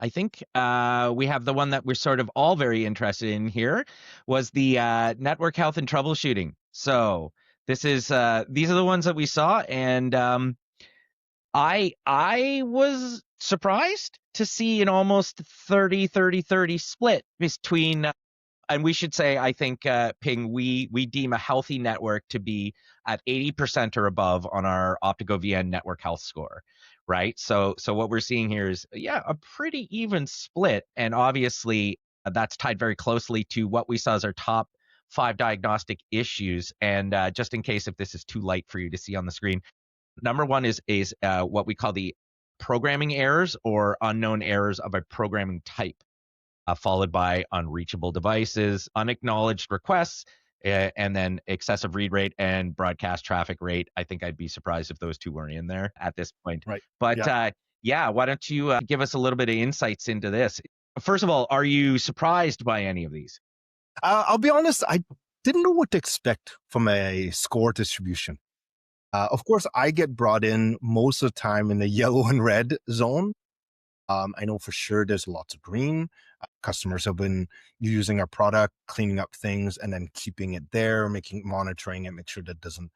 I think we have the one that we're sort of all very interested in here was the network health and troubleshooting. So this is these are the ones that we saw, and I was surprised to see an almost 30-30-30 split between and we should say, I think, Ping, we deem a healthy network to be at 80% or above on our OptigoVN network health score, right? So what we're seeing here is, yeah, a pretty even split, and obviously that's tied very closely to what we saw as our top 5 diagnostic issues. And just in case if this is too light for you to see on the screen, number one is what we call the programming errors or unknown errors of a programming type, followed by unreachable devices, unacknowledged requests, and then excessive read rate and broadcast traffic rate. I think I'd be surprised if those two weren't in there at this point. Right. But Yeah. yeah, why don't you give us a little bit of insights into this? First of all, are you surprised by any of these? I'll be honest, I didn't know what to expect from a score distribution. Of course, I get brought in most of the time in the yellow and red zone. I know for sure there's lots of green. Customers have been using our product, cleaning up things, and then keeping it there, monitoring it, make sure that it doesn't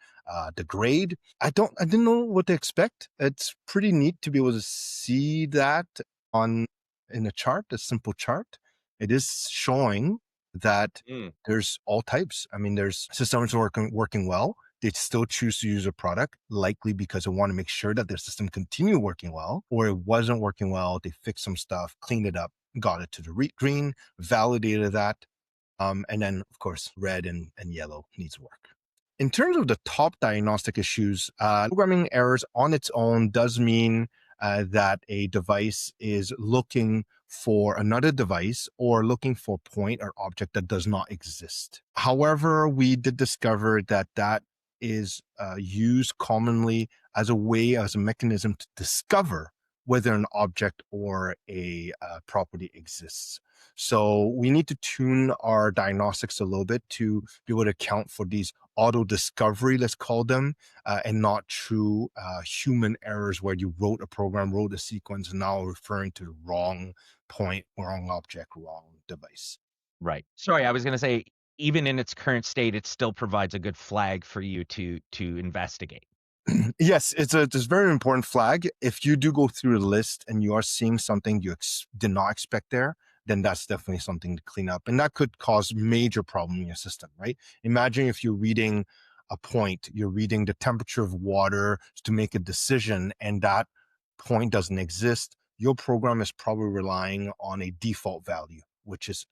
degrade. I didn't know what to expect. It's pretty neat to be able to see that in a chart, a simple chart. It is showing that there's all types. I mean, there's systems working well. They still choose to use a product, likely because they want to make sure that their system continue working well, or it wasn't working well. They fixed some stuff, cleaned it up, got it to the green, validated that. And then, of course, red and yellow needs work. In terms of the top diagnostic issues, programming errors on its own does mean that a device is looking for another device or looking for a point or object that does not exist. However, we did discover that that is used commonly as a mechanism to discover whether an object or a property exists. So we need to tune our diagnostics a little bit to be able to account for these auto discovery, let's call them, and not true human errors where you wrote a program, wrote a sequence, and now referring to the wrong point, wrong object, wrong device. Right. Sorry, I was going to say, even in its current state, it still provides a good flag for you to investigate. Yes, it's a very important flag. If you do go through the list and you are seeing something you did not expect there, then that's definitely something to clean up. And that could cause major problem in your system, right? Imagine if you're reading a point, you're reading the temperature of water to make a decision, and that point doesn't exist. Your program is probably relying on a default value, which is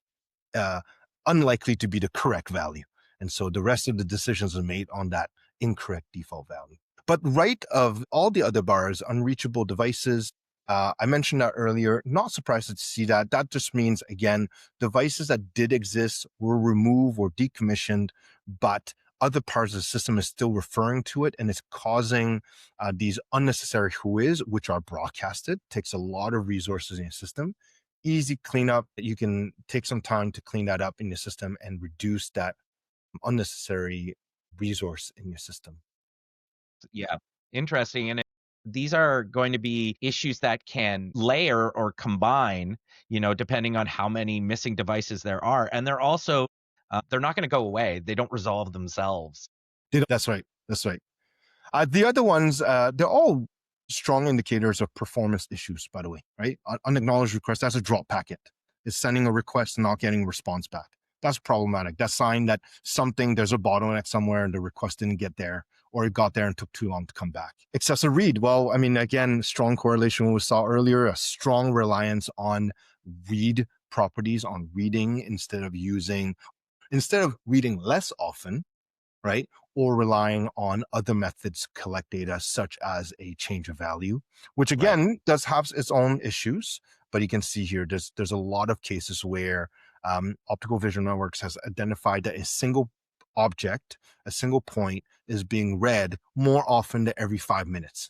unlikely to be the correct value. And so the rest of the decisions are made on that incorrect default value. But right of all the other bars, unreachable devices, I mentioned that earlier, not surprised to see that. That just means, again, devices that did exist were removed or decommissioned, but other parts of the system is still referring to it, and it's causing these unnecessary whois, which are broadcasted. Takes a lot of resources in your system. Easy cleanup. You can take some time to clean that up in your system and reduce that unnecessary resource in your system. Yeah, interesting. And these are going to be issues that can layer or combine, depending on how many missing devices there are. And they're also, they're not going to go away. They don't resolve themselves. That's right. That's right. The other ones, they're all strong indicators of performance issues, by the way, right? Unacknowledged request, that's a drop packet. It's sending a request and not getting a response back. That's problematic. That's a sign that there's a bottleneck somewhere and the request didn't get there, or it got there and took too long to come back. Excessive read. Well, I mean, again, strong correlation we saw earlier, a strong reliance on read properties, on reading instead of reading less often, right? Or relying on other methods to collect data, such as a change of value, which again does have its own issues. But you can see here, there's a lot of cases where Optical Vision Networks has identified that a single object, a single point, is being read more often than every 5 minutes.